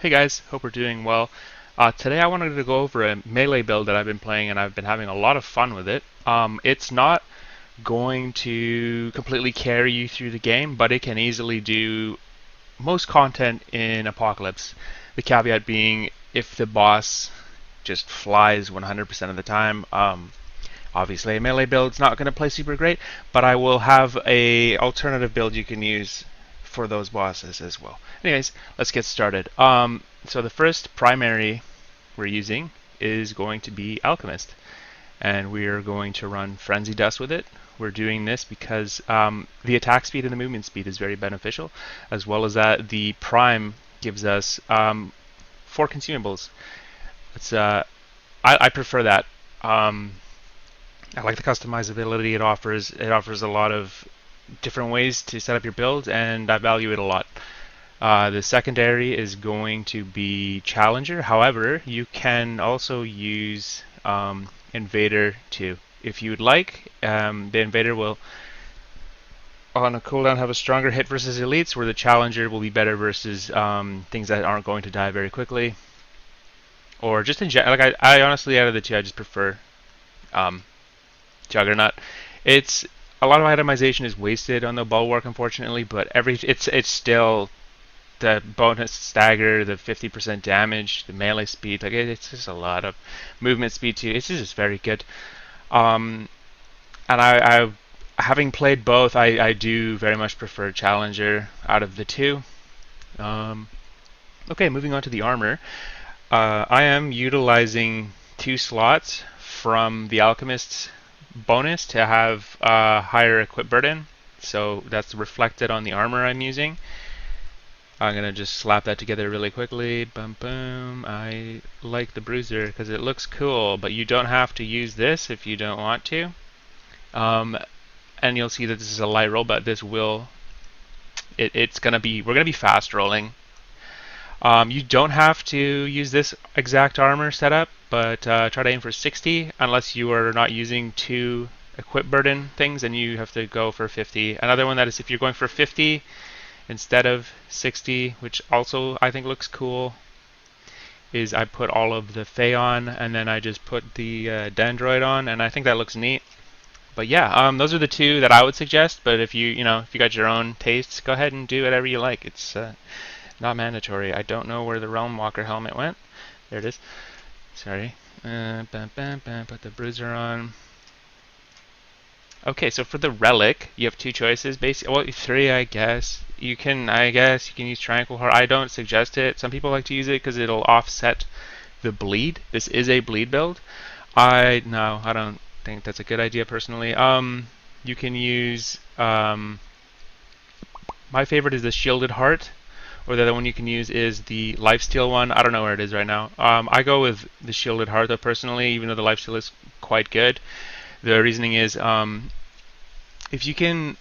Hey guys, hope we're doing well. Today I wanted to go over a melee build that I've been playing and I've been having a lot of fun with it. It's not going to completely carry you through the game, but it can easily do most content in Apocalypse. The caveat being if the boss just flies 100% of the time. Obviously, a melee build's not going to play super great, but I will have a alternative build you can use for those bosses as well. Anyways, let's get started. So the first primary we're using is going to be Alchemist, and we are going to run Frenzy Dust with it. We're doing this because the attack speed and the movement speed is very beneficial, as well as that the Prime gives us 4 consumables. It's I prefer that. I like the customizability it offers. It offers a lot of different ways to set up your build, and I value it a lot. The secondary is going to be Challenger. However, you can also use Invader too. If you would like, the Invader will, on a cooldown, have a stronger hit versus elites, where the Challenger will be better versus things that aren't going to die very quickly. Or just in general, like I honestly, out of the two, I just prefer um, Juggernaut. It's a lot of itemization is wasted on the bulwark, unfortunately, but it's still the bonus stagger, the 50% damage, the melee speed. Like it's just a lot of movement speed too. It's just very good. Um, and I having played both, I do very much prefer Challenger out of the two. Um, okay, moving on to the armor. I am utilizing 2 slots from the Alchemist's bonus to have higher equip burden, so that's reflected on the armor I'm using. I'm gonna just slap that together really quickly. Boom, boom. I like the bruiser because it looks cool, but you don't have to use this if you don't want to. And you'll see that this is a light roll, but this will it's gonna be we're gonna be fast rolling. You don't have to use this exact armor setup, but try to aim for 60 unless you are not using 2 equip burden things, and you have to go for 50. Another one that is if you're going for 50 instead of 60, which also I think looks cool, is I put all of the Fey on and then I just put the Dendroid on, and I think that looks neat. But yeah, those are the 2 that I would suggest. But if you if you got your own tastes, go ahead and do whatever you like. It's not mandatory. I don't know where the Realm Walker helmet went. There it is. Sorry. Bam, bam, bam. Put the bruiser on. Okay, so for the relic, you have 2 choices. Basically, well, 3, I guess. I guess you can use Tranquil Heart. I don't suggest it. Some people like to use it because it'll offset the bleed. This is a bleed build. No, I don't think that's a good idea personally. You can use my favorite is the Shielded Heart, or the other one you can use is the Lifesteal one. I don't know where it is right now. I go with the Shielded Heart though personally, even though the Lifesteal is quite good. The reasoning is if you can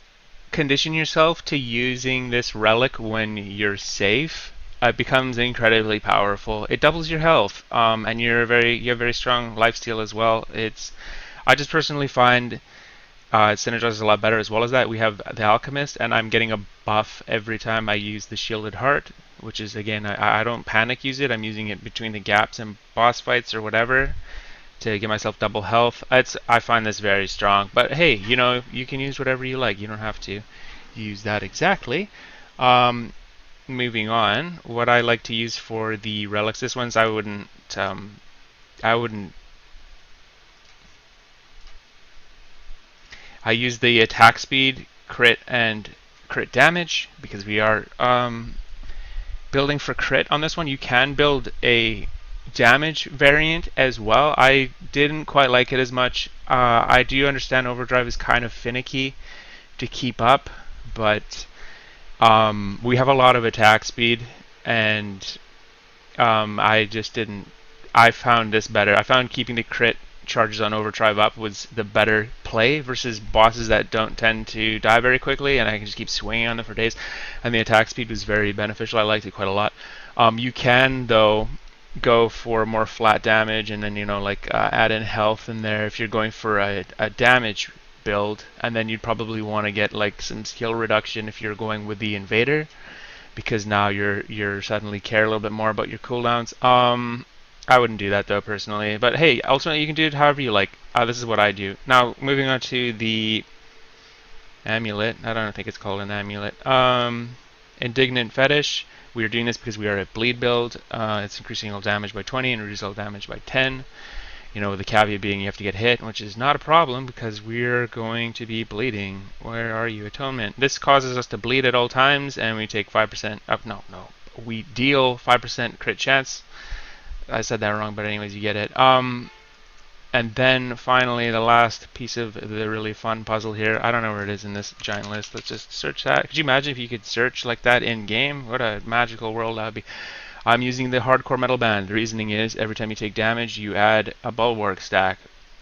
condition yourself to using this relic when you're safe, it becomes incredibly powerful. It doubles your health, and you have very strong lifesteal as well. I just personally find it synergizes a lot better. As well as that, we have the Alchemist, and I'm getting a buff every time I use the Shielded Heart, which is again I don't panic use it. I'm using it between the gaps and boss fights or whatever to give myself double health. I find this very strong. But hey, you can use whatever you like. You don't have to use that exactly. Moving on, what I like to use for the relics, this one's I wouldn't I use the attack speed, crit, and crit damage because we are building for crit on this one. You can build a damage variant as well. I didn't quite like it as much. I do understand overdrive is kind of finicky to keep up, but we have a lot of attack speed, and I just didn't. I found this better. I found keeping the crit charges on overdrive up was the better play versus bosses that don't tend to die very quickly, and I can just keep swinging on them for days. And the attack speed was very beneficial. I liked it quite a lot. You can though go for more flat damage, and then add in health in there if you're going for a damage build, and then you'd probably want to get like some skill reduction if you're going with the invader. because now you're suddenly care a little bit more about your cooldowns. I wouldn't do that though personally, but hey, ultimately you can do it however you like. This is what I do. Now moving on to the amulet. I don't think it's called an amulet. Indignant Fetish. We are doing this because we are a bleed build. It's increasing all damage by 20 and reducing all damage by 10. You know, the caveat being you have to get hit, which is not a problem because we're going to be bleeding. Where are you, Atonement? This causes us to bleed at all times, and we take 5% up. No. We deal 5% crit chance. I said that wrong, but anyways, you get it. And then finally, the last piece of the really fun puzzle here. I don't know where it is in this giant list. Let's just search that. Could you imagine if you could search like that in game? What a magical world that would be. I'm using the hardcore metal band. The reasoning is every time you take damage, you add a bulwark stack.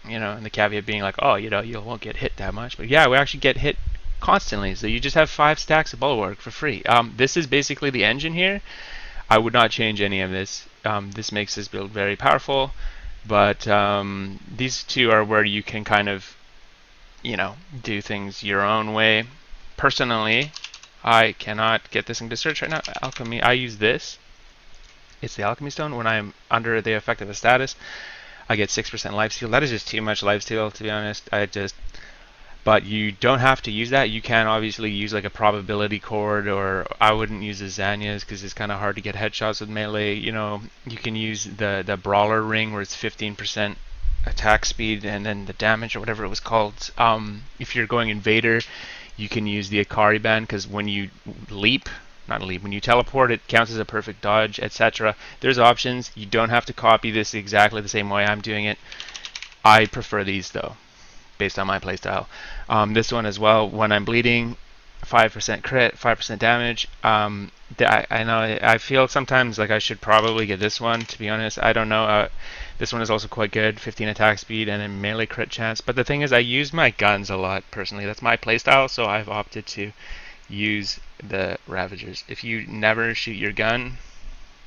You know, and the caveat being like, oh, you know, you won't get hit that much. But yeah, we actually get hit constantly. So you just have 5 stacks of bulwark for free. This is basically the engine here. I would not change any of this. This makes this build very powerful. But these two are where you can kind of, you know, do things your own way. Personally, I cannot get this into search right now. Alchemy, I use this. It's the Alchemy Stone. When I'm under the effect of a status, I get 6% lifesteal. That is just too much lifesteal, to be honest. But you don't have to use that. You can obviously use like a probability cord, or I wouldn't use the Zanyas because it's kind of hard to get headshots with melee. You know, you can use the Brawler Ring where it's 15% attack speed and then the damage or whatever it was called. If you're going Invader, you can use the Akari Band because when you when you teleport, it counts as a perfect dodge, etc. There's options. You don't have to copy this exactly the same way I'm doing it. I prefer these though, based on my playstyle. This one as well, when I'm bleeding, 5% crit, 5% damage. I know, I feel sometimes like I should probably get this one, to be honest. I don't know. This one is also quite good, 15 attack speed and a melee crit chance. But the thing is, I use my guns a lot, personally. That's my playstyle, so I've opted to use the Ravagers. If you never shoot your gun,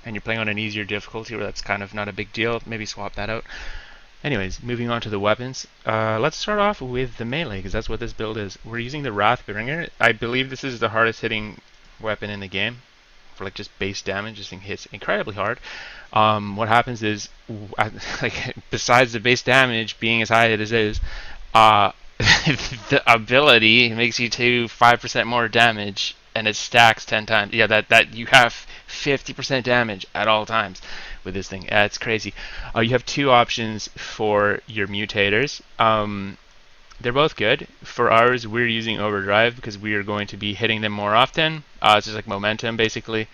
and you're playing on an easier difficulty where that's kind of not a big deal, maybe swap that out. Anyways, moving on to the weapons. Let's start off with the melee, because that's what this build is. We're using the Wrathbringer. I believe this is the hardest hitting weapon in the game. For like just base damage, this thing hits incredibly hard. What happens is, like, besides the base damage being as high as it is, the ability makes you do 5% more damage, and it stacks 10 times. Yeah, that you have 50% damage at all times with this thing. It's crazy. You have 2 options for your mutators. They're both good. For ours, we're using Overdrive because we are going to be hitting them more often. It's just like momentum, basically.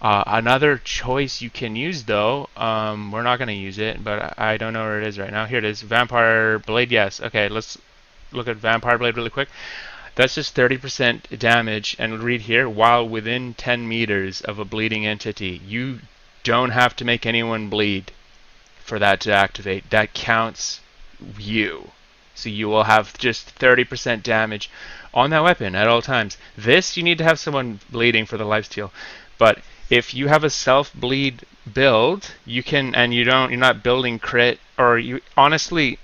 Another choice you can use, though, we're not going to use it, but I don't know where it is right now. Here it is, Vampire Blade. Yes. Okay, let's look at Vampire Blade really quick. That's just 30% damage, and read here, while within 10 meters of a bleeding entity. You don't have to make anyone bleed for that to activate. That counts you. So you will have just 30% damage on that weapon at all times. This, you need to have someone bleeding for the lifesteal. But if you have a self-bleed build, you can, and you're not building crit, or you honestly,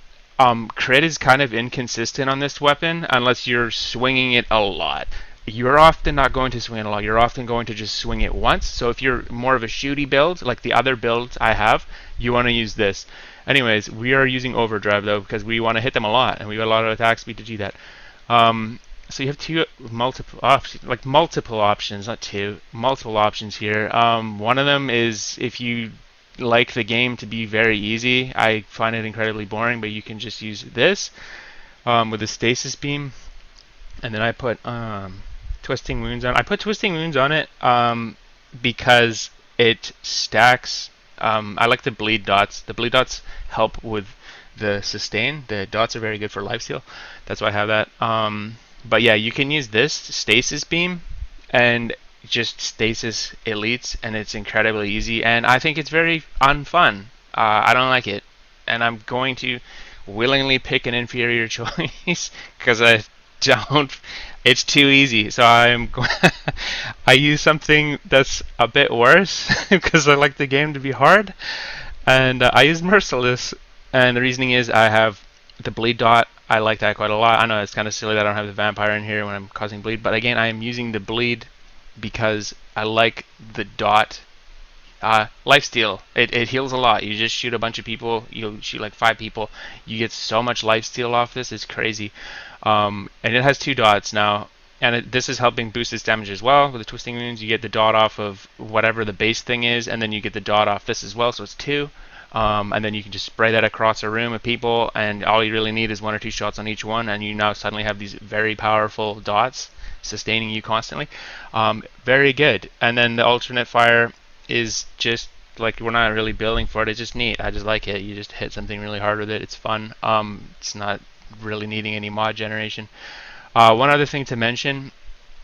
crit is kind of inconsistent on this weapon unless you're swinging it a lot. You're often not going to swing it a lot. You're often going to just swing it once. So if you're more of a shooty build, like the other builds I have, you want to use this. Anyways, we are using Overdrive though because we want to hit them a lot, and we got a lot of attack speed to do that. So you have multiple options, not two, multiple options here. One of them is if you like the game to be very easy. I find it incredibly boring, but you can just use this with the stasis beam, and then I put Twisting Wounds on. I put Twisting Wounds on it because it stacks. I like the bleed dots. The bleed dots help with the sustain. The dots are very good for lifesteal. That's why I have that. But yeah, you can use this stasis beam and just stasis elites, and it's incredibly easy. And I think it's very unfun. I don't like it, and I'm going to willingly pick an inferior choice because I don't. It's too easy, so I use something that's a bit worse because I like the game to be hard, and I use Merciless. And the reasoning is I have the bleed dot. I like that quite a lot. I know it's kind of silly that I don't have the vampire in here when I'm causing bleed, but again, I am using the bleed because I like the dot lifesteal. It heals a lot. You just shoot a bunch of people. You shoot like 5 people. You get so much lifesteal off this. It's crazy. And it has 2 dots now. And this is helping boost its damage as well. With the twisting wounds, you get the dot off of whatever the base thing is, and then you get the dot off this as well, so it's 2. And then you can just spray that across a room of people, and all you really need is 1 or 2 shots on each one, and you now suddenly have these very powerful dots sustaining you constantly. Very good. And then the alternate fire is just like, we're not really building for it. It's just neat. I just like it. You just hit something really hard with it. It's fun. It's not really needing any mod generation. One other thing to mention,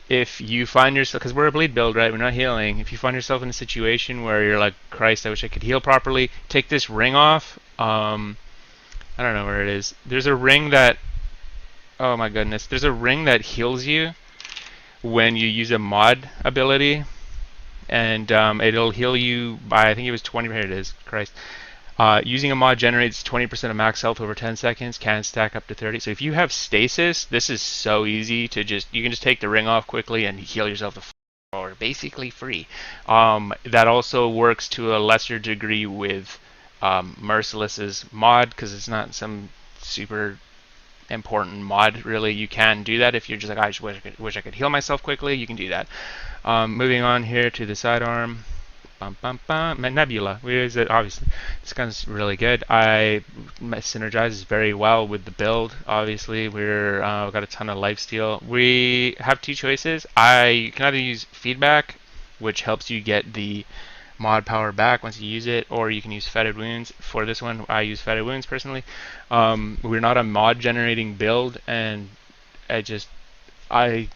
if you find yourself, because we're a bleed build, right? We're not healing. If you find yourself in a situation where you're like, Christ, I wish I could heal properly, take this ring off. I don't know where it is. There's a ring that, oh my goodness, there's a ring that heals you when you use a mod ability, and it'll heal you by, I think it was 20. Here it is. Christ. Using a mod generates 20% of max health over 10 seconds, can stack up to 30. So if you have stasis, this is so easy to you can just take the ring off quickly and heal yourself to or basically free. That also works to a lesser degree with Merciless's mod, because it's not some super important mod really. You can do that if you're just like, I just wish I could heal myself quickly. You can do that. Moving on here to the sidearm. Nebula. We use it, obviously. This gun's really good. Synergizes very well with the build. Obviously, we've got a ton of lifesteal. We have 2 choices. You can either use feedback, which helps you get the mod power back once you use it, or you can use fetid wounds. For this one, I use fetid wounds personally. We're not a mod generating build, and I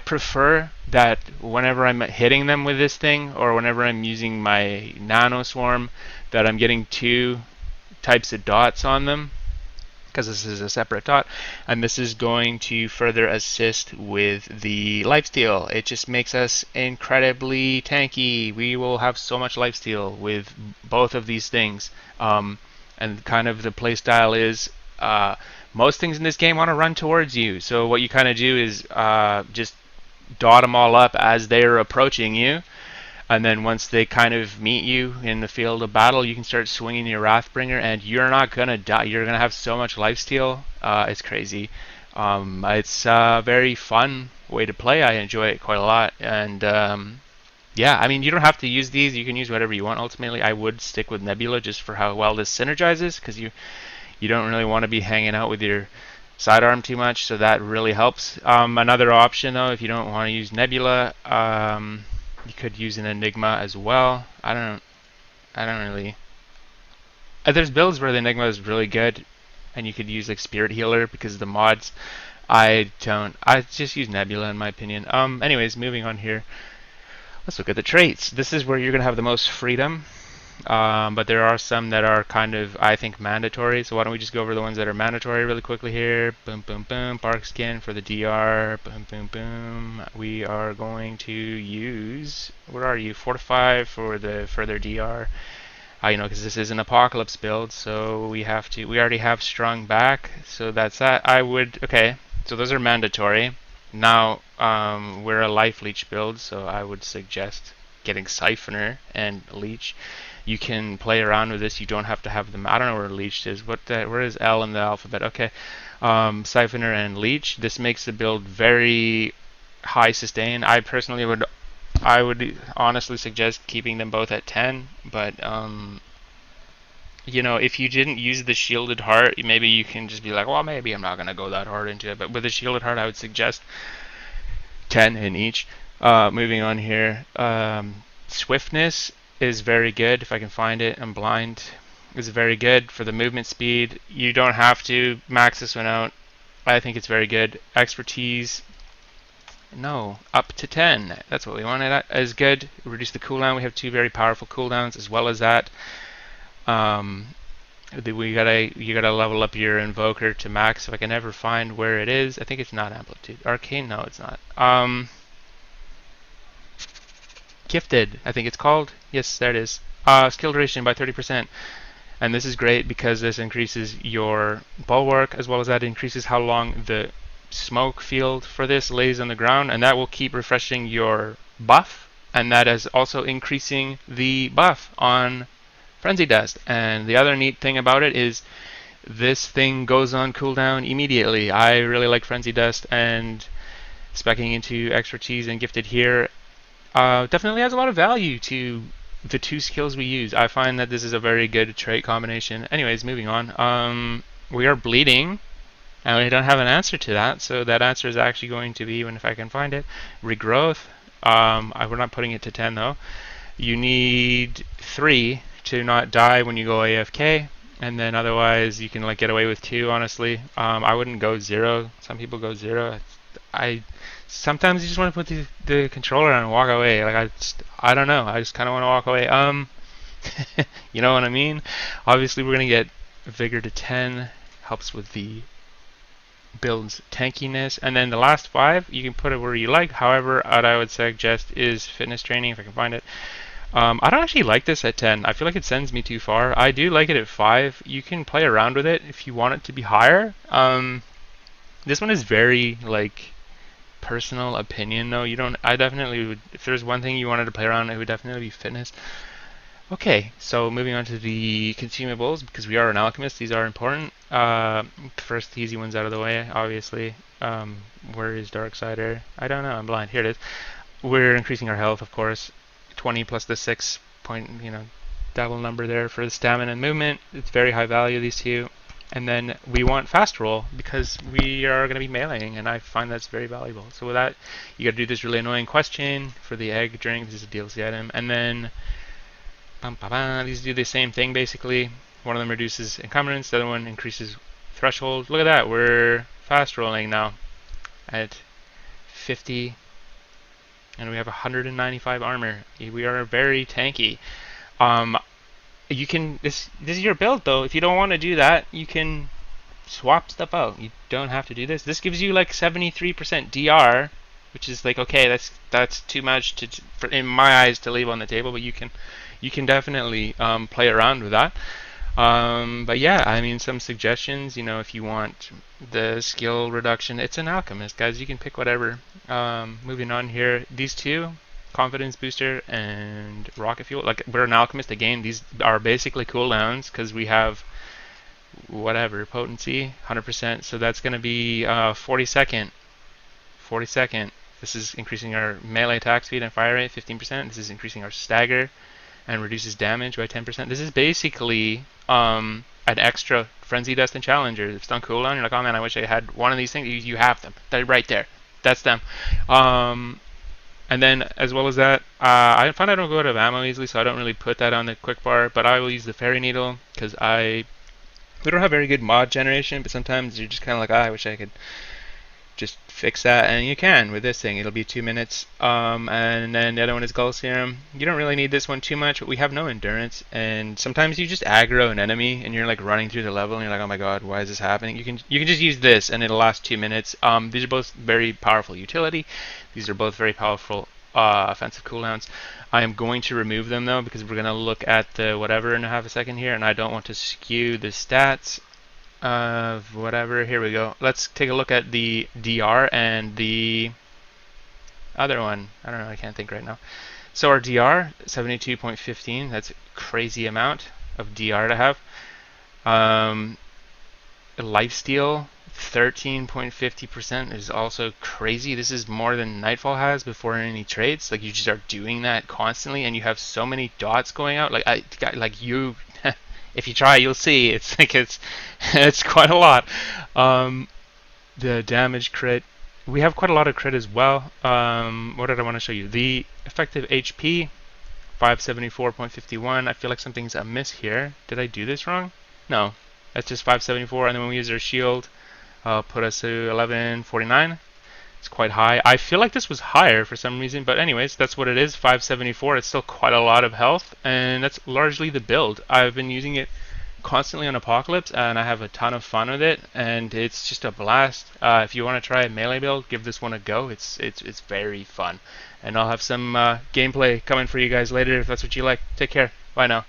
prefer that whenever I'm hitting them with this thing, or whenever I'm using my nano swarm, that I'm getting 2 types of dots on them, because this is a separate dot, and this is going to further assist with the lifesteal. It just makes us incredibly tanky. We will have so much lifesteal with both of these things. And kind of the playstyle is, most things in this game want to run towards you. So what you kind of do is just dot them all up as they're approaching you. And then once they kind of meet you in the field of battle, you can start swinging your Wrathbringer, and you're not going to die. You're going to have so much lifesteal. It's crazy. It's a very fun way to play. I enjoy it quite a lot. And yeah, I mean, you don't have to use these. You can use whatever you want ultimately. I would stick with Nebula just for how well this synergizes, because you don't really want to be hanging out with your sidearm too much, so that really helps. Another option though, if you don't want to use Nebula, you could use an Enigma as well. I don't really. There's builds where the Enigma is really good, and you could use like Spirit Healer because of the mods. I just use Nebula in my opinion. Anyways, moving on here. Let's look at the traits. This is where you're gonna have the most freedom. But there are some that are kind of, I think, mandatory. So why don't we just go over the ones that are mandatory really quickly here. Boom, boom, boom. Bark Skin for the DR. Boom, boom, boom. We are going to use, where are you? 4 to 5 for the further DR. Because this is an Apocalypse build, so we already have Strung Back. So that's that. Okay. So those are mandatory. Now, we're a Life Leech build, so I would suggest getting Siphoner and Leech. You can play around with this. You don't have to have them. I don't know where Leech is. Where is L in the alphabet? Okay. Siphoner and Leech. This makes the build very high sustain. I personally would honestly suggest keeping them both at 10, but if you didn't use the Shielded Heart, maybe you can just be like, well, maybe I'm not gonna go that hard into it. But with the Shielded Heart, I would suggest 10 in each. Moving on here, Swiftness is very good. If I can find it, I'm blind. It's very good for the movement speed. You don't have to max this one out. I think it's very good. Expertise, no, up to 10. That's what we wanted. That is good. Reduce the cooldown. We have 2 very powerful cooldowns as well as that. You gotta level up your Invoker to max. If I can ever find where it is, I think it's not Amplitude. Arcane, no, it's not. Gifted, I think it's called. Yes, there it is. Skill duration by 30%. And this is great because this increases your bulwark, as well as that increases how long the smoke field for this lays on the ground, and that will keep refreshing your buff, and that is also increasing the buff on Frenzy Dust. And the other neat thing about it is this thing goes on cooldown immediately. I really like Frenzy Dust, and speccing into Expertise and Gifted here definitely has a lot of value to the two skills we use. I find that this is a very good trait combination. Anyways, moving on. We are bleeding, and we don't have an answer to that, so that answer is actually going to be, even if I can find it, regrowth. We're not putting it to 10 though. You need 3 to not die when you go AFK, and then otherwise you can like get away with 2. Honestly, I wouldn't go 0. Some people go 0. Sometimes you just want to put the controller on and walk away. Like I don't know. I just kind of want to walk away. You know what I mean? Obviously, we're gonna get Vigor to 10. Helps with the build's tankiness, and then the last 5 you can put it where you like. However, what I would suggest is fitness training if I can find it. I don't actually like this at 10. I feel like it sends me too far. I do like it at 5. You can play around with it if you want it to be higher. This one is very like personal opinion though. I definitely would, if there's one thing you wanted to play around, it would definitely be fitness. Okay, so moving on to the consumables, because we are an alchemist, these are important. First, the easy ones out of the way, obviously. Where is Darksider? I don't know, I'm blind. Here it is. We're increasing our health, of course. 20 plus the 6 point, double number there for the stamina and movement. It's very high value, these two. And then we want fast roll because we are going to be meleeing, and I find that's very valuable. So with that, you got to do this really annoying question for the egg drink. This is a DLC item. And then these do the same thing basically. One of them reduces encumbrance, the other one increases threshold. Look at that, we're fast rolling now at 50, and we have 195 armor. We are very tanky. You can this is your build though. If you don't want to do that, you can swap stuff out. You don't have to do this. This gives you like 73% DR, which is like, okay, that's too much in my eyes to leave on the table, but you can definitely play around with that. But yeah, I mean, some suggestions, if you want the skill reduction, it's an alchemist, guys. You can pick whatever. Moving on here, these two, confidence booster and rocket fuel. Like, we're an alchemist again. These are basically cooldowns because we have whatever potency, 100%. So that's going to be 40 second. This is increasing our melee attack speed and fire rate 15%. This is increasing our stagger and reduces damage by 10%. This is basically an extra Frenzy Dust and Challenger. If it's on cooldown, you're like, oh man, I wish I had one of these things. You have them. They're right there. That's them. And then, as well as that, I find I don't go out of ammo easily, so I don't really put that on the quick bar, but I will use the Fairy Needle, because we don't have very good mod generation, but sometimes you're just kind of like, I wish I could just fix that, and you can with this thing. It'll be 2 minutes. And then the other one is Gull Serum. You don't really need this one too much, but we have no endurance, and sometimes you just aggro an enemy and you're like running through the level and you're like, oh my god, why is this happening? You can just use this and it'll last 2 minutes. These are both very powerful utility. These are both very powerful offensive cooldowns. I am going to remove them though, because we're going to look at the whatever in a half a second here, and I don't want to skew the stats of whatever. Here we go. Let's take a look at the DR and the other one. I don't know, I can't think right now. So our DR, 72.15, that's a crazy amount of DR to have. Lifesteal, 13.50% is also crazy. This is more than Nightfall has before any traits. Like, you just are doing that constantly, and you have so many dots going out. Like you if you try, you'll see. It's like it's quite a lot. The damage crit, we have quite a lot of crit as well. What did I want to show you? The effective HP, 574.51. I feel like something's amiss here. Did I do this wrong? No, that's just 574. And then when we use our shield, put us to 1149. It's quite high. I feel like this was higher for some reason, but anyways, that's what it is, 574. It's still quite a lot of health, and that's largely the build. I've been using it constantly on Apocalypse, and I have a ton of fun with it, and it's just a blast. If you want to try a melee build, give this one a go. It's very fun, and I'll have some gameplay coming for you guys later if that's what you like. Take care. Bye now.